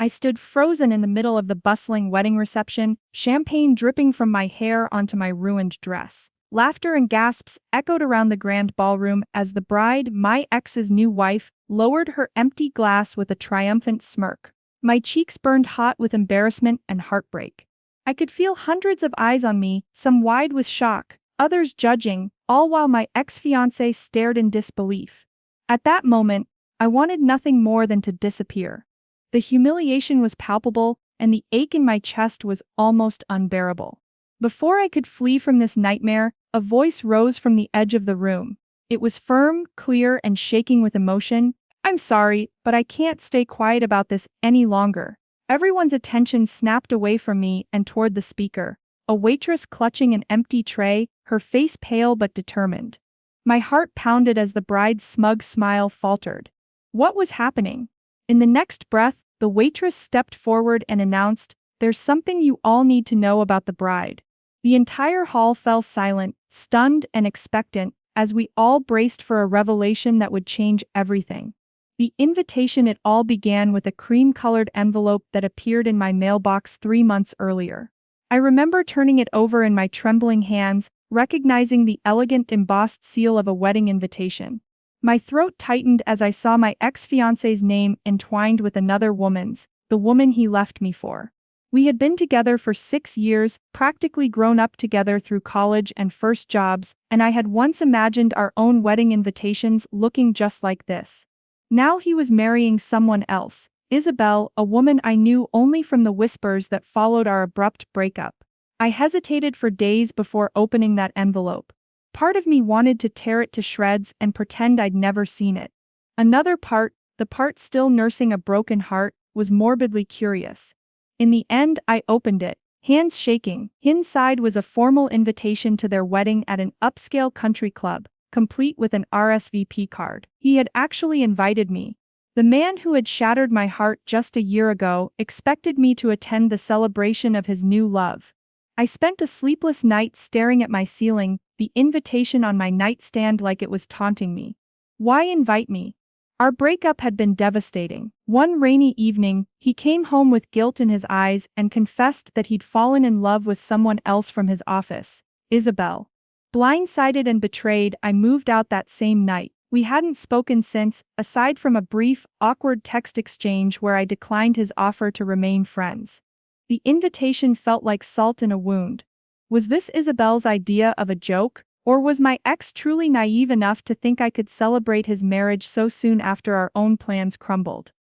I stood frozen in the middle of the bustling wedding reception, champagne dripping from my hair onto my ruined dress. Laughter and gasps echoed around the grand ballroom as the bride, my ex's new wife, lowered her empty glass with a triumphant smirk. My cheeks burned hot with embarrassment and heartbreak. I could feel hundreds of eyes on me, some wide with shock, others judging, all while my ex-fiancé stared in disbelief. At that moment, I wanted nothing more than to disappear. The humiliation was palpable, and the ache in my chest was almost unbearable. Before I could flee from this nightmare, a voice rose from the edge of the room. It was firm, clear, and shaking with emotion. "I'm sorry, but I can't stay quiet about this any longer." Everyone's attention snapped away from me and toward the speaker, a waitress clutching an empty tray, her face pale but determined. My heart pounded as the bride's smug smile faltered. What was happening? In the next breath, the waitress stepped forward and announced, "There's something you all need to know about the bride." The entire hall fell silent, stunned and expectant, as we all braced for a revelation that would change everything. The invitation. It all began with a cream-colored envelope that appeared in my mailbox 3 months earlier. I remember turning it over in my trembling hands, recognizing the elegant embossed seal of a wedding invitation. My throat tightened as I saw my ex-fiancé's name entwined with another woman's, the woman he left me for. We had been together for 6 years, practically grown up together through college and first jobs, and I had once imagined our own wedding invitations looking just like this. Now he was marrying someone else, Isabel, a woman I knew only from the whispers that followed our abrupt breakup. I hesitated for days before opening that envelope. Part of me wanted to tear it to shreds and pretend I'd never seen it. Another part, the part still nursing a broken heart, was morbidly curious. In the end, I opened it, hands shaking. Inside was a formal invitation to their wedding at an upscale country club, complete with an RSVP card. He had actually invited me. The man who had shattered my heart just a year ago expected me to attend the celebration of his new love. I spent a sleepless night staring at my ceiling, the invitation on my nightstand like it was taunting me. Why invite me? Our breakup had been devastating. One rainy evening, he came home with guilt in his eyes and confessed that he'd fallen in love with someone else from his office, Isabel. Blindsided and betrayed, I moved out that same night. We hadn't spoken since, aside from a brief, awkward text exchange where I declined his offer to remain friends. The invitation felt like salt in a wound. Was this Isabel's idea of a joke? Or was my ex truly naive enough to think I could celebrate his marriage so soon after our own plans crumbled?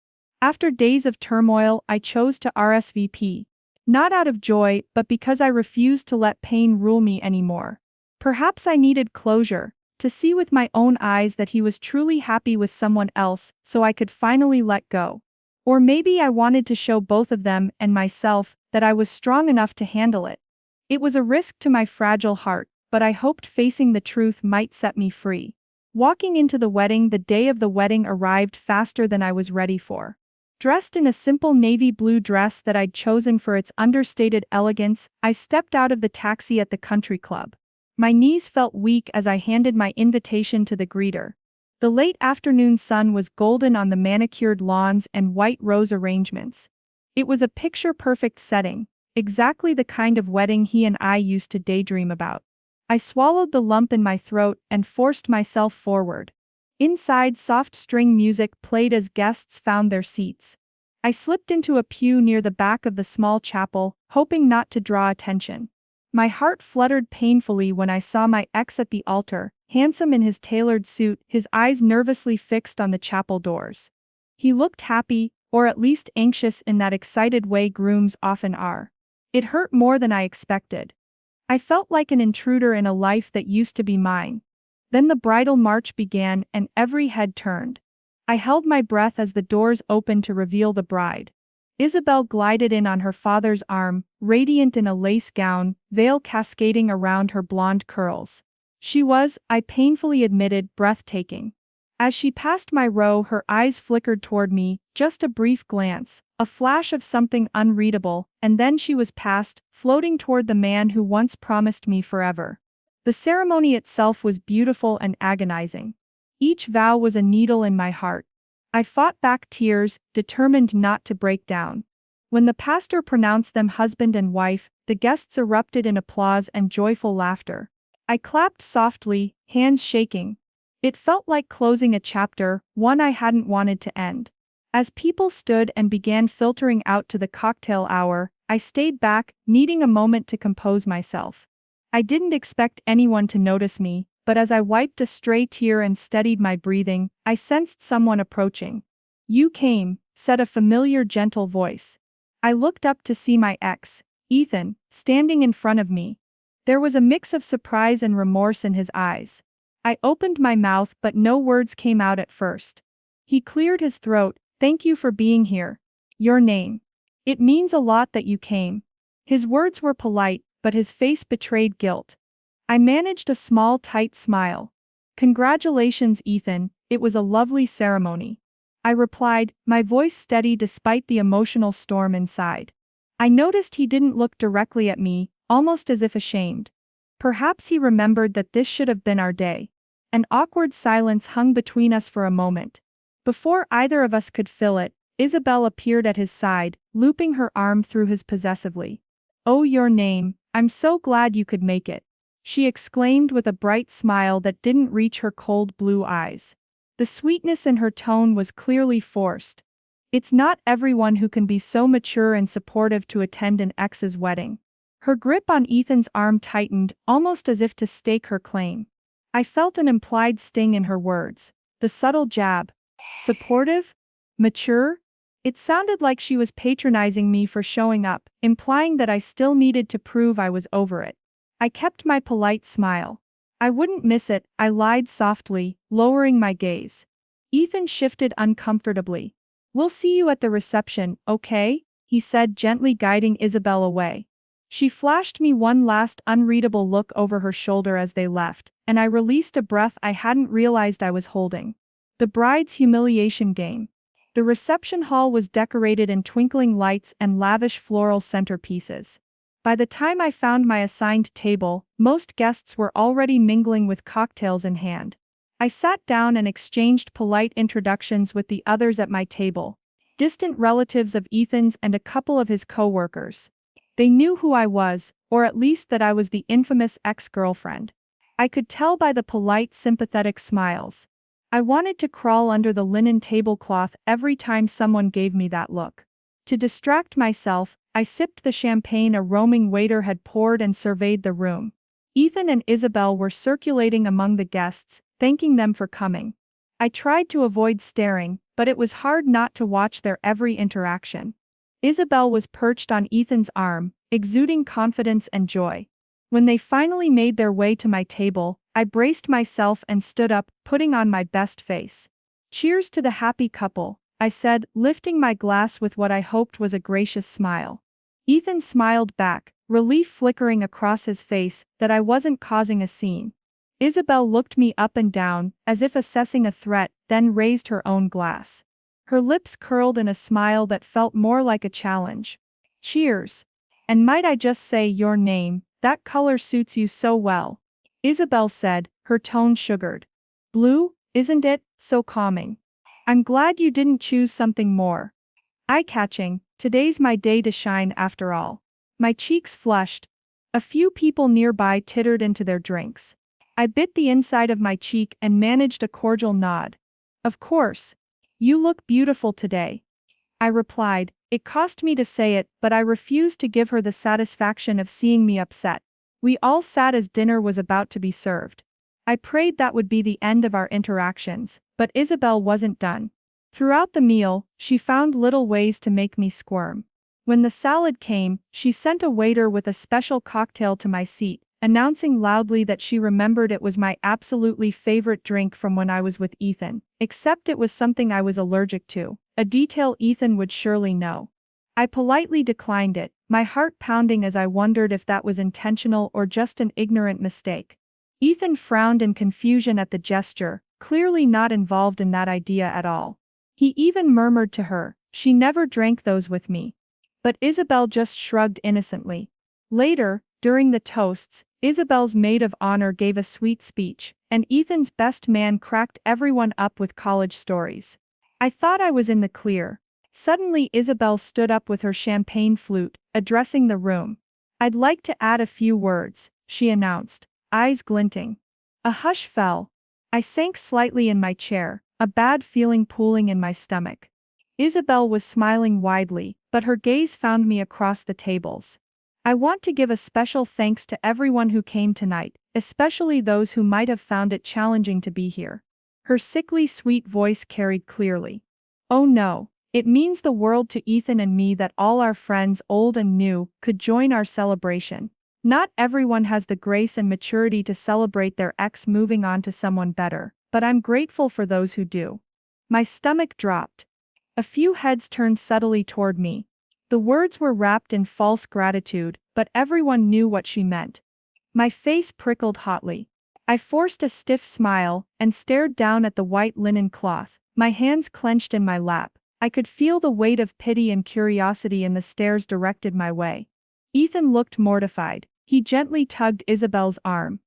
After days of turmoil, I chose to RSVP. Not out of joy, but because I refused to let pain rule me anymore. Perhaps I needed closure, to see with my own eyes that he was truly happy with someone else, so I could finally let go. Or maybe I wanted to show both of them and myself that I was strong enough to handle it. It was a risk to my fragile heart, but I hoped facing the truth might set me free. Walking into the wedding, the day of the wedding arrived faster than I was ready for. Dressed in a simple navy blue dress that I'd chosen for its understated elegance, I stepped out of the taxi at the country club. My knees felt weak as I handed my invitation to the greeter. The late afternoon sun was golden on the manicured lawns and white rose arrangements. It was a picture-perfect setting, exactly the kind of wedding he and I used to daydream about. I swallowed the lump in my throat and forced myself forward. Inside, soft string music played as guests found their seats. I slipped into a pew near the back of the small chapel, hoping not to draw attention. My heart fluttered painfully when I saw my ex at the altar, handsome in his tailored suit, his eyes nervously fixed on the chapel doors. He looked happy, or at least anxious in that excited way grooms often are. It hurt more than I expected. I felt like an intruder in a life that used to be mine. Then the bridal march began and every head turned. I held my breath as the doors opened to reveal the bride. Isabel glided in on her father's arm, radiant in a lace gown, veil cascading around her blonde curls. She was, I painfully admitted, breathtaking. As she passed my row, her eyes flickered toward me, just a brief glance, a flash of something unreadable, and then she was past, floating toward the man who once promised me forever. The ceremony itself was beautiful and agonizing. Each vow was a needle in my heart. I fought back tears, determined not to break down. When the pastor pronounced them husband and wife, the guests erupted in applause and joyful laughter. I clapped softly, hands shaking. It felt like closing a chapter, one I hadn't wanted to end. As people stood and began filtering out to the cocktail hour, I stayed back, needing a moment to compose myself. I didn't expect anyone to notice me, but as I wiped a stray tear and steadied my breathing, I sensed someone approaching. "You came," said a familiar gentle voice. I looked up to see my ex, Ethan, standing in front of me. There was a mix of surprise and remorse in his eyes. I opened my mouth but no words came out at first. He cleared his throat. "Thank you for being here. Your name. It means a lot that you came." His words were polite, but his face betrayed guilt. I managed a small tight smile. "Congratulations, Ethan, it was a lovely ceremony," I replied, my voice steady despite the emotional storm inside. I noticed he didn't look directly at me, almost as if ashamed. Perhaps he remembered that this should have been our day. An awkward silence hung between us for a moment. Before either of us could fill it, Isabel appeared at his side, looping her arm through his possessively. "Oh, your name, I'm so glad you could make it," she exclaimed with a bright smile that didn't reach her cold blue eyes. The sweetness in her tone was clearly forced. It's not everyone who can be so mature and supportive to attend an ex's wedding. Her grip on Ethan's arm tightened, almost as if to stake her claim. I felt an implied sting in her words. The subtle jab. Supportive? Mature? It sounded like she was patronizing me for showing up, implying that I still needed to prove I was over it. I kept my polite smile. "I wouldn't miss it," I lied softly, lowering my gaze. Ethan shifted uncomfortably. "We'll see you at the reception, okay?" he said, gently guiding Isabel away. She flashed me one last unreadable look over her shoulder as they left, and I released a breath I hadn't realized I was holding. The bride's humiliation game. The reception hall was decorated in twinkling lights and lavish floral centerpieces. By the time I found my assigned table, most guests were already mingling with cocktails in hand. I sat down and exchanged polite introductions with the others at my table, distant relatives of Ethan's and a couple of his co-workers. They knew who I was, or at least that I was the infamous ex-girlfriend. I could tell by the polite, sympathetic smiles. I wanted to crawl under the linen tablecloth every time someone gave me that look. To distract myself, I sipped the champagne a roaming waiter had poured and surveyed the room. Ethan and Isabel were circulating among the guests, thanking them for coming. I tried to avoid staring, but it was hard not to watch their every interaction. Isabel was perched on Ethan's arm, exuding confidence and joy. When they finally made their way to my table, I braced myself and stood up, putting on my best face. "Cheers to the happy couple," I said, lifting my glass with what I hoped was a gracious smile. Ethan smiled back, relief flickering across his face that I wasn't causing a scene. Isabel looked me up and down, as if assessing a threat, then raised her own glass. Her lips curled in a smile that felt more like a challenge. "Cheers. And might I just say your name, that color suits you so well," Isabel said, her tone sugared. "Blue, isn't it, so calming? I'm glad you didn't choose something more eye-catching. Today's my day to shine after all." My cheeks flushed. A few people nearby tittered into their drinks. I bit the inside of my cheek and managed a cordial nod. "Of course. You look beautiful today," I replied. It cost me to say it, but I refused to give her the satisfaction of seeing me upset. We all sat as dinner was about to be served. I prayed that would be the end of our interactions, but Isabel wasn't done. Throughout the meal, she found little ways to make me squirm. When the salad came, she sent a waiter with a special cocktail to my seat, announcing loudly that she remembered it was my absolutely favorite drink from when I was with Ethan, except it was something I was allergic to, a detail Ethan would surely know. I politely declined it, my heart pounding as I wondered if that was intentional or just an ignorant mistake. Ethan frowned in confusion at the gesture, clearly not involved in that idea at all. He even murmured to her, "She never drank those with me." But Isabel just shrugged innocently. Later, during the toasts, Isabel's maid of honor gave a sweet speech, and Ethan's best man cracked everyone up with college stories. I thought I was in the clear. Suddenly Isabel stood up with her champagne flute, addressing the room. "I'd like to add a few words," she announced, eyes glinting. A hush fell. I sank slightly in my chair, a bad feeling pooling in my stomach. Isabel was smiling widely, but her gaze found me across the tables. "I want to give a special thanks to everyone who came tonight, especially those who might have found it challenging to be here." Her sickly sweet voice carried clearly. "Oh no. It means the world to Ethan and me that all our friends, old and new, could join our celebration. Not everyone has the grace and maturity to celebrate their ex moving on to someone better, but I'm grateful for those who do." My stomach dropped. A few heads turned subtly toward me. The words were wrapped in false gratitude, but everyone knew what she meant. My face prickled hotly. I forced a stiff smile and stared down at the white linen cloth, my hands clenched in my lap. I could feel the weight of pity and curiosity in the stares directed my way. Ethan looked mortified. He gently tugged Isabel's arm.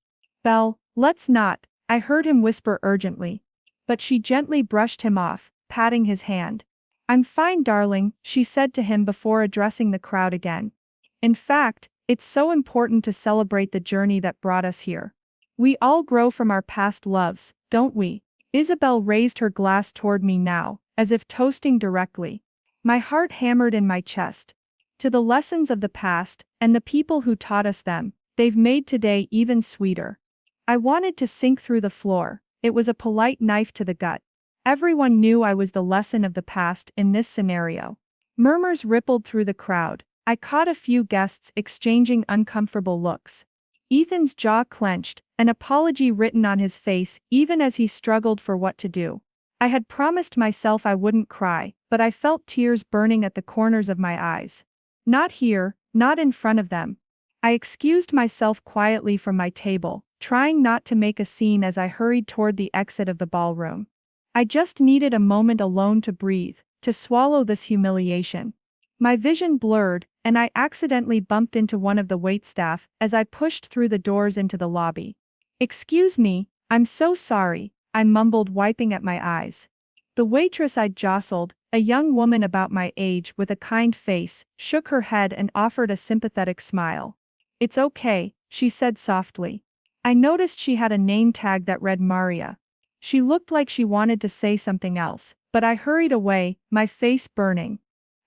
"Belle, let's not," I heard him whisper urgently. But she gently brushed him off, patting his hand. "I'm fine, darling," she said to him before addressing the crowd again. "In fact, it's so important to celebrate the journey that brought us here. We all grow from our past loves, don't we?" Isabel raised her glass toward me now, as if toasting directly. My heart hammered in my chest. "To the lessons of the past, and the people who taught us them, they've made today even sweeter." I wanted to sink through the floor. It was a polite knife to the gut. Everyone knew I was the lesson of the past in this scenario. Murmurs rippled through the crowd. I caught a few guests exchanging uncomfortable looks. Ethan's jaw clenched, an apology written on his face even as he struggled for what to do. I had promised myself I wouldn't cry, but I felt tears burning at the corners of my eyes. Not here, not in front of them. I excused myself quietly from my table, trying not to make a scene as I hurried toward the exit of the ballroom. I just needed a moment alone to breathe, to swallow this humiliation. My vision blurred, and I accidentally bumped into one of the waitstaff as I pushed through the doors into the lobby. "Excuse me, I'm so sorry," I mumbled, wiping at my eyes. The waitress I'd jostled, a young woman about my age with a kind face, shook her head and offered a sympathetic smile. "It's okay," she said softly. I noticed she had a name tag that read Maria. She looked like she wanted to say something else, but I hurried away, my face burning.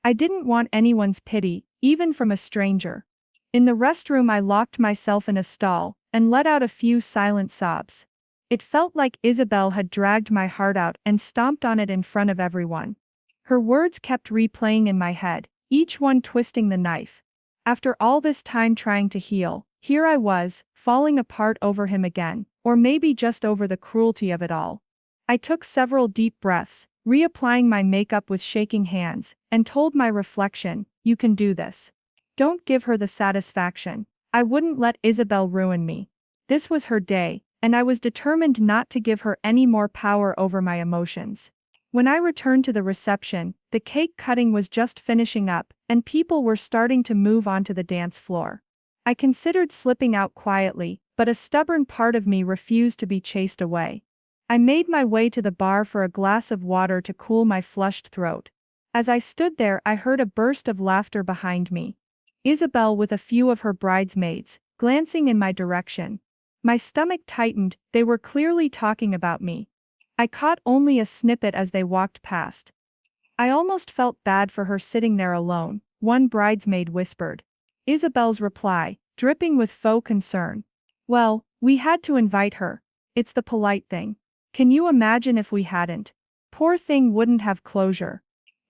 I didn't want anyone's pity, even from a stranger. In the restroom I locked myself in a stall, and let out a few silent sobs. It felt like Isabel had dragged my heart out and stomped on it in front of everyone. Her words kept replaying in my head, each one twisting the knife. After all this time trying to heal, here I was, falling apart over him again, or maybe just over the cruelty of it all. I took several deep breaths, reapplying my makeup with shaking hands, and told my reflection, "You can do this. Don't give her the satisfaction." I wouldn't let Isabel ruin me. This was her day, and I was determined not to give her any more power over my emotions. When I returned to the reception, the cake cutting was just finishing up, and people were starting to move onto the dance floor. I considered slipping out quietly, but a stubborn part of me refused to be chased away. I made my way to the bar for a glass of water to cool my flushed throat. As I stood there, I heard a burst of laughter behind me. Isabel with a few of her bridesmaids, glancing in my direction. My stomach tightened, they were clearly talking about me. I caught only a snippet as they walked past. "I almost felt bad for her sitting there alone," one bridesmaid whispered. Isabel's reply, dripping with faux concern. "Well, we had to invite her. It's the polite thing. Can you imagine if we hadn't? Poor thing wouldn't have closure."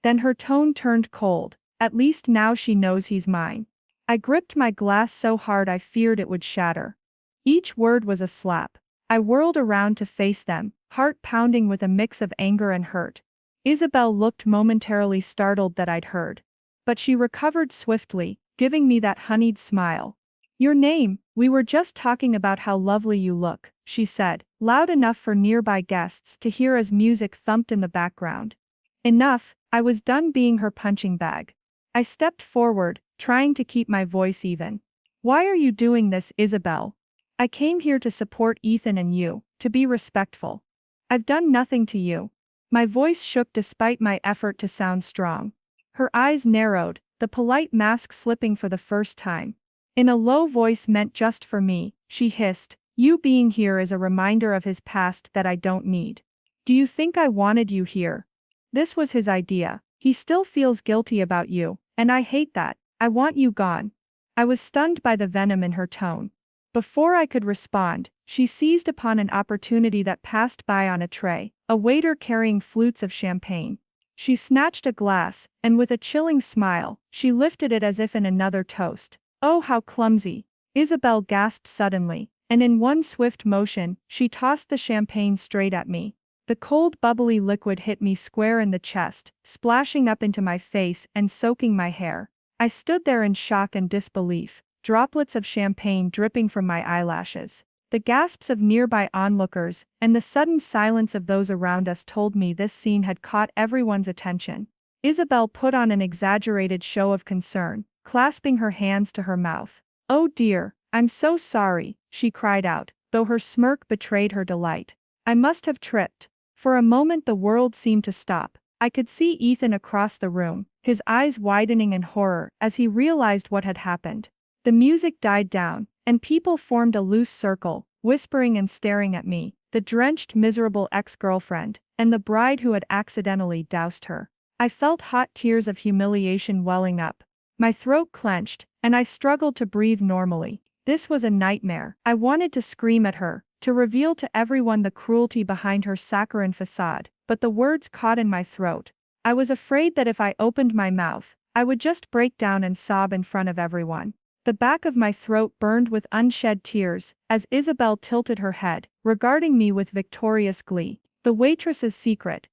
Then her tone turned cold. "At least now she knows he's mine." I gripped my glass so hard I feared it would shatter. Each word was a slap. I whirled around to face them, heart pounding with a mix of anger and hurt. Isabel looked momentarily startled that I'd heard. But she recovered swiftly, giving me that honeyed smile. "Your name, we were just talking about how lovely you look," she said, loud enough for nearby guests to hear as music thumped in the background. Enough, I was done being her punching bag. I stepped forward, trying to keep my voice even. "Why are you doing this, Isabel? I came here to support Ethan and you, to be respectful. I've done nothing to you." My voice shook despite my effort to sound strong. Her eyes narrowed, the polite mask slipping for the first time. In a low voice meant just for me, she hissed, "You being here is a reminder of his past that I don't need. Do you think I wanted you here?" This was his idea. "He still feels guilty about you, and I hate that. I want you gone." I was stunned by the venom in her tone. Before I could respond, she seized upon an opportunity that passed by on a tray, a waiter carrying flutes of champagne. She snatched a glass, and with a chilling smile, she lifted it as if in another toast. "Oh, how clumsy!" Isabel gasped suddenly, and in one swift motion, she tossed the champagne straight at me. The cold bubbly liquid hit me square in the chest, splashing up into my face and soaking my hair. I stood there in shock and disbelief, droplets of champagne dripping from my eyelashes. The gasps of nearby onlookers, and the sudden silence of those around us told me this scene had caught everyone's attention. Isabel put on an exaggerated show of concern, clasping her hands to her mouth. "Oh dear, I'm so sorry," she cried out, though her smirk betrayed her delight. "I must have tripped." For a moment the world seemed to stop. I could see Ethan across the room, his eyes widening in horror as he realized what had happened. The music died down, and people formed a loose circle, whispering and staring at me, the drenched miserable ex-girlfriend, and the bride who had accidentally doused her. I felt hot tears of humiliation welling up. My throat clenched, and I struggled to breathe normally. This was a nightmare. I wanted to scream at her, to reveal to everyone the cruelty behind her saccharine facade, but the words caught in my throat. I was afraid that if I opened my mouth, I would just break down and sob in front of everyone. The back of my throat burned with unshed tears, as Isabel tilted her head, regarding me with victorious glee. The waitress's secret.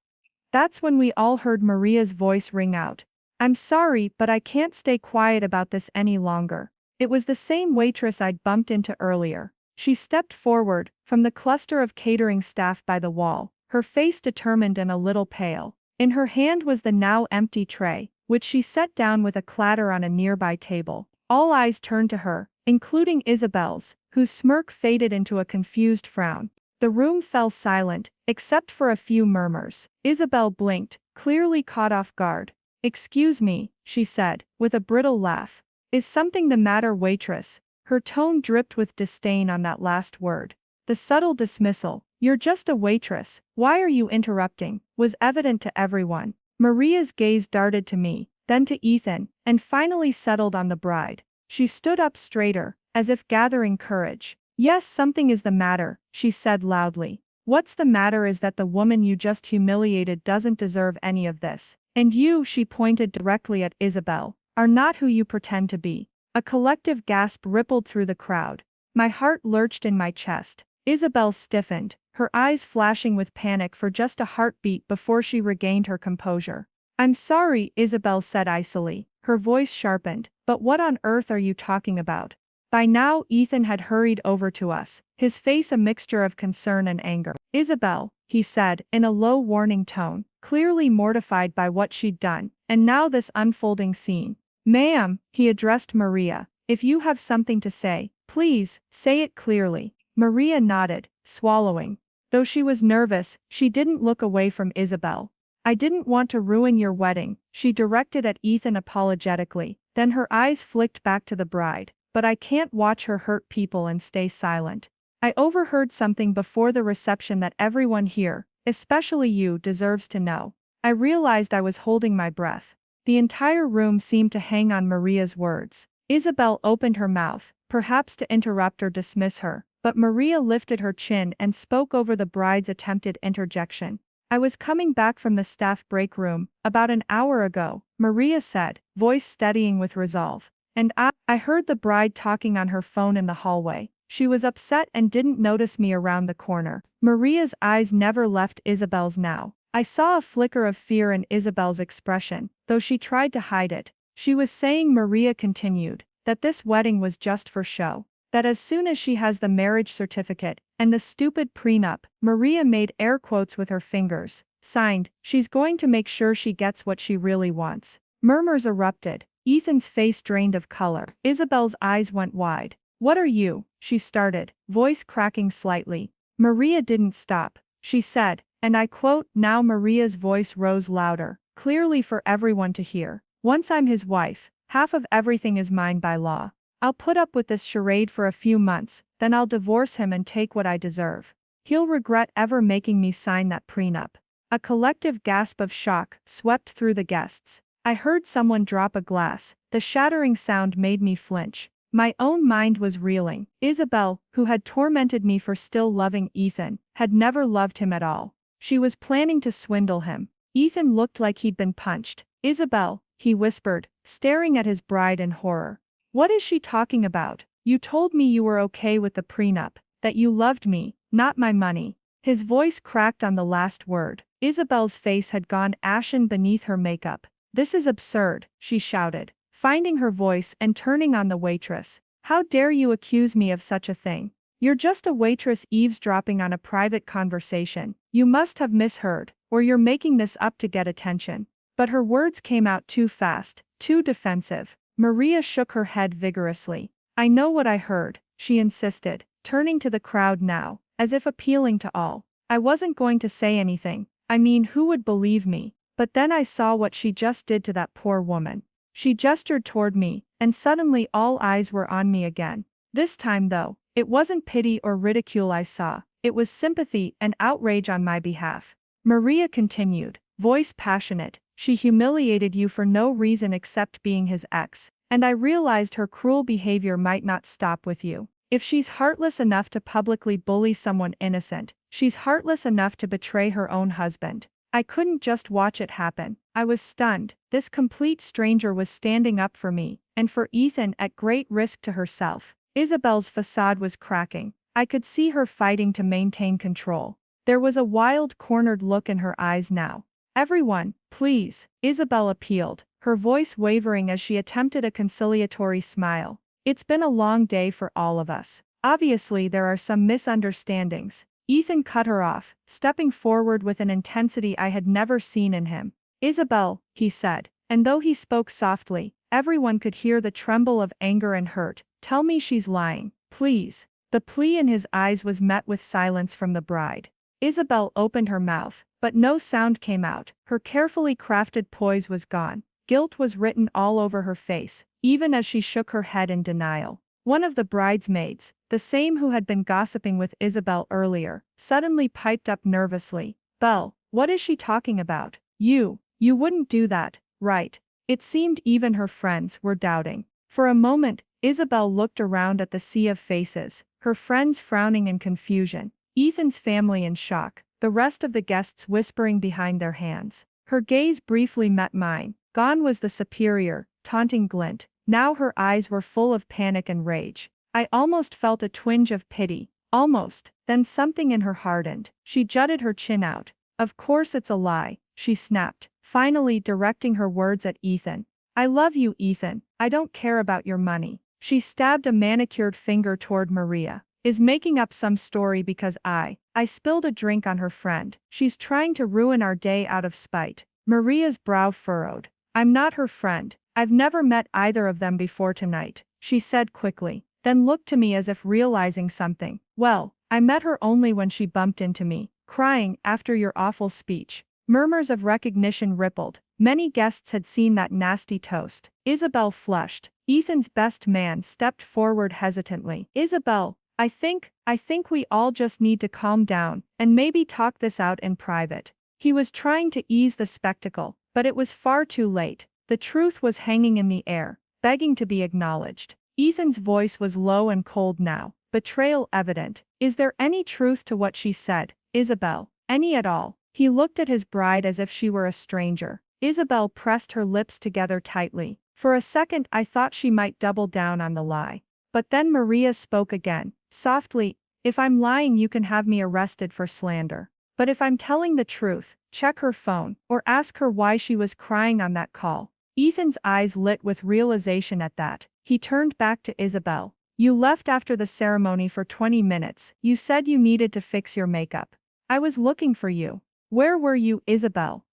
That's when we all heard Maria's voice ring out. "I'm sorry, but I can't stay quiet about this any longer." It was the same waitress I'd bumped into earlier. She stepped forward, from the cluster of catering staff by the wall, her face determined and a little pale. In her hand was the now empty tray, which she set down with a clatter on a nearby table. All eyes turned to her, including Isabel's, whose smirk faded into a confused frown. The room fell silent, except for a few murmurs. Isabel blinked, clearly caught off guard. "Excuse me," she said, with a brittle laugh. "Is something the matter, waitress?" Her tone dripped with disdain on that last word. The subtle dismissal, "You're just a waitress, why are you interrupting?" was evident to everyone. Maria's gaze darted to me, then to Ethan, and finally settled on the bride. She stood up straighter, as if gathering courage. "Yes, something is the matter," she said loudly. "What's the matter is that the woman you just humiliated doesn't deserve any of this. And you," she pointed directly at Isabel, "are not who you pretend to be." A collective gasp rippled through the crowd. My heart lurched in my chest. Isabel stiffened, her eyes flashing with panic for just a heartbeat before she regained her composure. "I'm sorry," Isabel said icily, her voice sharpened, "but what on earth are you talking about?" By now Ethan had hurried over to us, his face a mixture of concern and anger. "Isabel," he said, in a low warning tone, clearly mortified by what she'd done, and now this unfolding scene. "Ma'am," he addressed Maria, "if you have something to say, please, say it clearly." Maria nodded, swallowing. Though she was nervous, she didn't look away from Isabel. "I didn't want to ruin your wedding," she directed at Ethan apologetically, then her eyes flicked back to the bride. "But I can't watch her hurt people and stay silent. I overheard something before the reception that everyone here, especially you, deserves to know." I realized I was holding my breath. The entire room seemed to hang on Maria's words. Isabel opened her mouth, perhaps to interrupt or dismiss her, but Maria lifted her chin and spoke over the bride's attempted interjection. "I was coming back from the staff break room, about an hour ago," Maria said, voice steadying with resolve. "And I heard the bride talking on her phone in the hallway. She was upset and didn't notice me around the corner." Maria's eyes never left Isabel's now. I saw a flicker of fear in Isabel's expression, though she tried to hide it. "She was saying," Maria continued, "that this wedding was just for show. That as soon as she has the marriage certificate, and the stupid prenup," Maria made air quotes with her fingers, "signed, she's going to make sure she gets what she really wants." Murmurs erupted. Ethan's face drained of color. Isabel's eyes went wide. "What are you?" she started, voice cracking slightly. Maria didn't stop. She said, and I quote, now Maria's voice rose louder, clearly for everyone to hear, Once I'm his wife, half of everything is mine by law. I'll put up with this charade for a few months, then I'll divorce him and take what I deserve. He'll regret ever making me sign that prenup. A collective gasp of shock swept through the guests. I heard someone drop a glass. The shattering sound made me flinch. My own mind was reeling. Isabel, who had tormented me for still loving Ethan, had never loved him at all. She was planning to swindle him. Ethan looked like he'd been punched. Isabel, he whispered, staring at his bride in horror. What is she talking about? You told me you were okay with the prenup, that you loved me, not my money. His voice cracked on the last word. Isabel's face had gone ashen beneath her makeup. This is absurd, she shouted, finding her voice and turning on the waitress. How dare you accuse me of such a thing? You're just a waitress eavesdropping on a private conversation. You must have misheard, or you're making this up to get attention. But her words came out too fast, too defensive. Maria shook her head vigorously. I know what I heard, she insisted, turning to the crowd now, as if appealing to all. I wasn't going to say anything. I mean, who would believe me? But then I saw what she just did to that poor woman. She gestured toward me, and suddenly all eyes were on me again. This time though, it wasn't pity or ridicule I saw, it was sympathy and outrage on my behalf. Maria continued, voice passionate, she humiliated you for no reason except being his ex, and I realized her cruel behavior might not stop with you. If she's heartless enough to publicly bully someone innocent, she's heartless enough to betray her own husband. I couldn't just watch it happen. I was stunned. This complete stranger was standing up for me, and for Ethan at great risk to herself. Isabel's facade was cracking. I could see her fighting to maintain control. There was a wild, cornered look in her eyes now. Everyone, please, Isabel appealed, her voice wavering as she attempted a conciliatory smile. It's been a long day for all of us. Obviously there are some misunderstandings. Ethan cut her off, stepping forward with an intensity I had never seen in him. Isabel, he said, and though he spoke softly, everyone could hear the tremble of anger and hurt. Tell me she's lying, please. The plea in his eyes was met with silence from the bride. Isabel opened her mouth, but no sound came out. Her carefully crafted poise was gone. Guilt was written all over her face, even as she shook her head in denial. One of the bridesmaids, the same who had been gossiping with Isabel earlier, suddenly piped up nervously. Belle, what is she talking about? You wouldn't do that, right? It seemed even her friends were doubting. For a moment, Isabel looked around at the sea of faces, her friends frowning in confusion, Ethan's family in shock, the rest of the guests whispering behind their hands. Her gaze briefly met mine. Gone was the superior, taunting glint. Now her eyes were full of panic and rage. I almost felt a twinge of pity. Almost. Then something in her hardened. She jutted her chin out. Of course it's a lie, she snapped, finally directing her words at Ethan. I love you, Ethan. I don't care about your money. She stabbed a manicured finger toward Maria. Is making up some story because I spilled a drink on her friend. She's trying to ruin our day out of spite. Maria's brow furrowed. I'm not her friend. I've never met either of them before tonight, she said quickly, then looked to me as if realizing something. Well, I met her only when she bumped into me, crying after your awful speech. Murmurs of recognition rippled. Many guests had seen that nasty toast. Isabel flushed. Ethan's best man stepped forward hesitantly. Isabel, I think we all just need to calm down and maybe talk this out in private. He was trying to ease the spectacle, but it was far too late. The truth was hanging in the air, begging to be acknowledged. Ethan's voice was low and cold now, betrayal evident. Is there any truth to what she said, Isabel? Any at all? He looked at his bride as if she were a stranger. Isabel pressed her lips together tightly. For a second I thought she might double down on the lie. But then Maria spoke again, softly. If I'm lying you can have me arrested for slander. But if I'm telling the truth, check her phone, or ask her why she was crying on that call. Ethan's eyes lit with realization at that. He turned back to Isabel. You left after the ceremony for 20 minutes. You said you needed to fix your makeup. I was looking for you. Where were you, Isabel?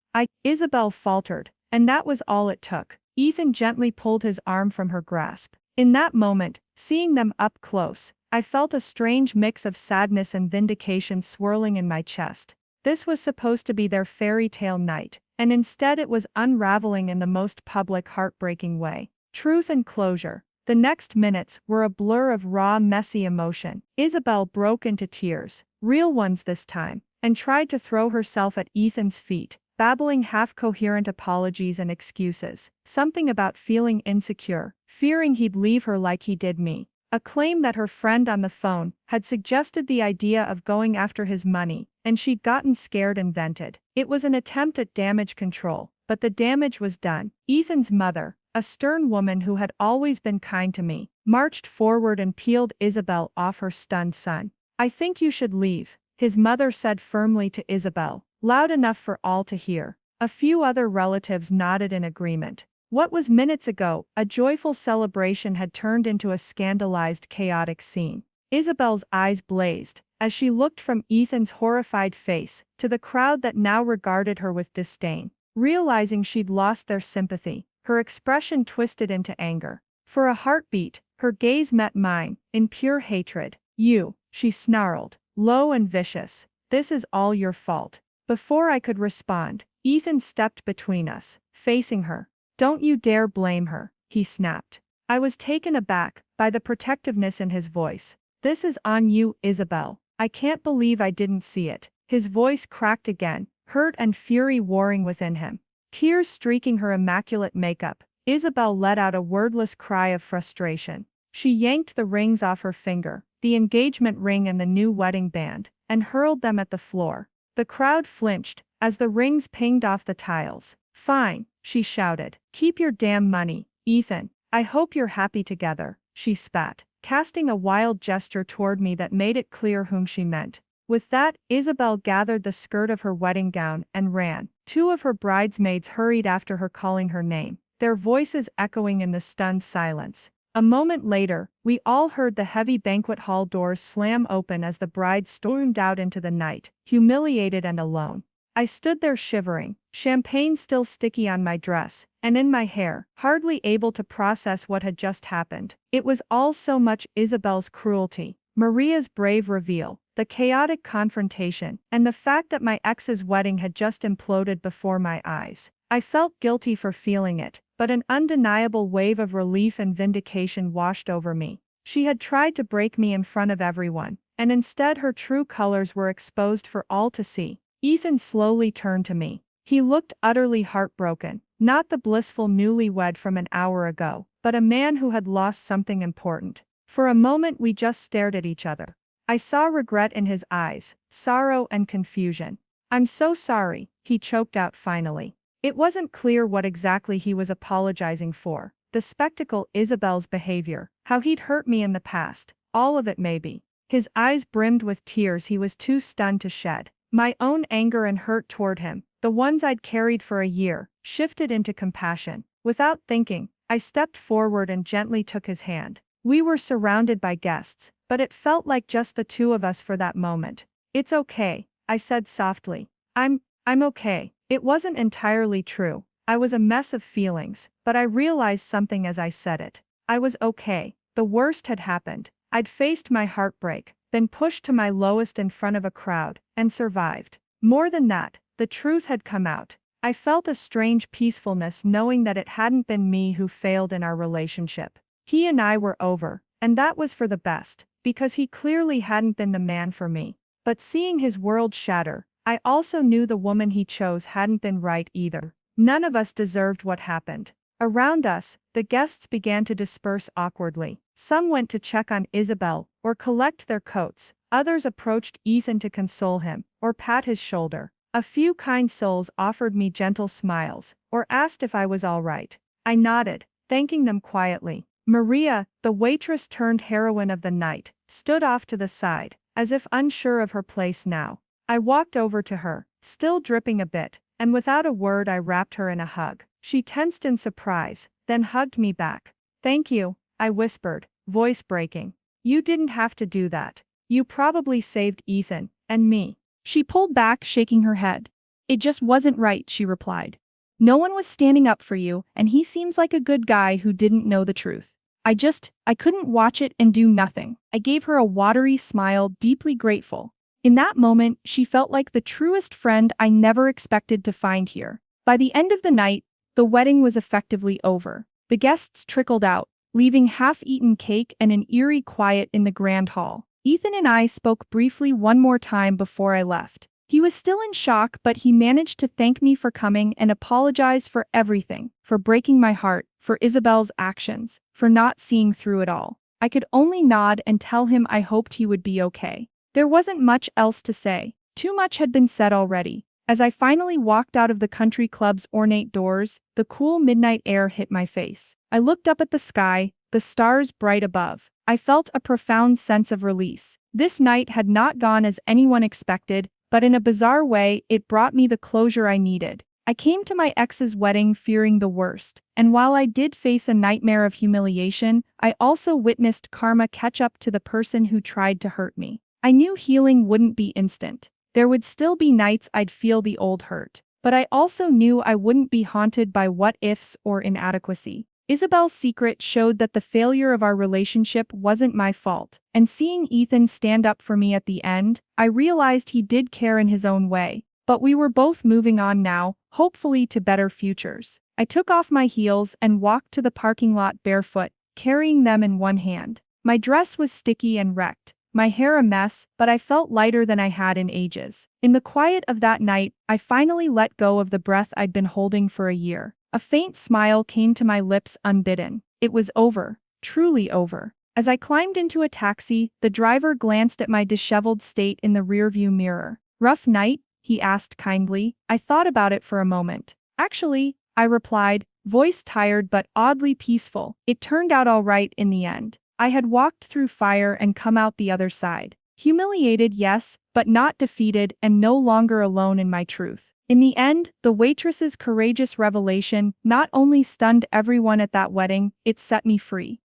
Isabel faltered, and that was all it took. Ethan gently pulled his arm from her grasp. In that moment, seeing them up close, I felt a strange mix of sadness and vindication swirling in my chest. This was supposed to be their fairy tale night, and instead it was unraveling in the most public, heartbreaking way. Truth and closure. The next minutes were a blur of raw, messy emotion. Isabel broke into tears, real ones this time, and tried to throw herself at Ethan's feet, babbling half-coherent apologies and excuses. Something about feeling insecure, fearing he'd leave her like he did me. A claim that her friend on the phone had suggested the idea of going after his money, and she'd gotten scared and vented. It was an attempt at damage control, but the damage was done. Ethan's mother, a stern woman who had always been kind to me, marched forward and peeled Isabel off her stunned son. "I think you should leave," his mother said firmly to Isabel, loud enough for all to hear. A few other relatives nodded in agreement. What was minutes ago a joyful celebration had turned into a scandalized, chaotic scene. Isabel's eyes blazed as she looked from Ethan's horrified face to the crowd that now regarded her with disdain. Realizing she'd lost their sympathy, her expression twisted into anger. For a heartbeat, her gaze met mine, in pure hatred. "You," she snarled, low and vicious, "this is all your fault." Before I could respond, Ethan stepped between us, facing her. "Don't you dare blame her," he snapped. I was taken aback by the protectiveness in his voice. "This is on you, Isabel. I can't believe I didn't see it." His voice cracked again, hurt and fury warring within him. Tears streaking her immaculate makeup, Isabel let out a wordless cry of frustration. She yanked the rings off her finger, the engagement ring and the new wedding band, and hurled them at the floor. The crowd flinched as the rings pinged off the tiles. "Fine," she shouted. "Keep your damn money, Ethan. I hope you're happy together," she spat, casting a wild gesture toward me that made it clear whom she meant. With that, Isabel gathered the skirt of her wedding gown and ran. Two of her bridesmaids hurried after her, calling her name, their voices echoing in the stunned silence. A moment later, we all heard the heavy banquet hall doors slam open as the bride stormed out into the night, humiliated and alone. I stood there shivering, champagne still sticky on my dress and in my hair, hardly able to process what had just happened. It was all so much Isabel's cruelty, Maria's brave reveal, the chaotic confrontation, and the fact that my ex's wedding had just imploded before my eyes. I felt guilty for feeling it, but an undeniable wave of relief and vindication washed over me. She had tried to break me in front of everyone, and instead her true colors were exposed for all to see. Ethan slowly turned to me. He looked utterly heartbroken, not the blissful newlywed from an hour ago, but a man who had lost something important. For a moment we just stared at each other. I saw regret in his eyes, sorrow and confusion. "I'm so sorry," he choked out finally. It wasn't clear what exactly he was apologizing for. The spectacle, Isabel's behavior, how he'd hurt me in the past, all of it maybe. His eyes brimmed with tears he was too stunned to shed. My own anger and hurt toward him, the ones I'd carried for a year, shifted into compassion. Without thinking, I stepped forward and gently took his hand. We were surrounded by guests, but it felt like just the two of us for that moment. "It's okay," I said softly. I'm okay." It wasn't entirely true. I was a mess of feelings, but I realized something as I said it. I was okay. The worst had happened. I'd faced my heartbreak, been pushed to my lowest in front of a crowd, and survived. More than that, the truth had come out. I felt a strange peacefulness knowing that it hadn't been me who failed in our relationship. He and I were over, and that was for the best, because he clearly hadn't been the man for me. But seeing his world shatter, I also knew the woman he chose hadn't been right either. None of us deserved what happened. Around us, the guests began to disperse awkwardly. Some went to check on Isabel or collect their coats. Others approached Ethan to console him or pat his shoulder. A few kind souls offered me gentle smiles or asked if I was all right. I nodded, thanking them quietly. Maria, the waitress turned heroine of the night, stood off to the side, as if unsure of her place now. I walked over to her, still dripping a bit, and without a word I wrapped her in a hug. She tensed in surprise, then hugged me back. "Thank you," I whispered, voice breaking. "You didn't have to do that. You probably saved Ethan, and me." She pulled back, shaking her head. "It just wasn't right," she replied. "No one was standing up for you, and he seems like a good guy who didn't know the truth. I couldn't watch it and do nothing." I gave her a watery smile, deeply grateful. In that moment, she felt like the truest friend I never expected to find here. By the end of the night, the wedding was effectively over. The guests trickled out, leaving half-eaten cake and an eerie quiet in the grand hall. Ethan and I spoke briefly one more time before I left. He was still in shock, but he managed to thank me for coming and apologize for everything, for breaking my heart, for Isabel's actions, for not seeing through it all. I could only nod and tell him I hoped he would be okay. There wasn't much else to say. Too much had been said already. As I finally walked out of the country club's ornate doors, the cool midnight air hit my face. I looked up at the sky, the stars bright above. I felt a profound sense of release. This night had not gone as anyone expected, but in a bizarre way, it brought me the closure I needed. I came to my ex's wedding fearing the worst, and while I did face a nightmare of humiliation, I also witnessed karma catch up to the person who tried to hurt me. I knew healing wouldn't be instant. There would still be nights I'd feel the old hurt, but I also knew I wouldn't be haunted by what-ifs or inadequacy. Isabel's secret showed that the failure of our relationship wasn't my fault, and seeing Ethan stand up for me at the end, I realized he did care in his own way. But we were both moving on now, hopefully to better futures. I took off my heels and walked to the parking lot barefoot, carrying them in one hand. My dress was sticky and wrecked, my hair a mess, but I felt lighter than I had in ages. In the quiet of that night, I finally let go of the breath I'd been holding for a year. A faint smile came to my lips unbidden. It was over, truly over. As I climbed into a taxi, the driver glanced at my disheveled state in the rearview mirror. "Rough night?" he asked kindly. I thought about it for a moment. "Actually," I replied, voice tired but oddly peaceful. "It turned out all right in the end. I had walked through fire and come out the other side. Humiliated, yes, but not defeated and no longer alone in my truth." In the end, the waitress's courageous revelation not only stunned everyone at that wedding, it set me free.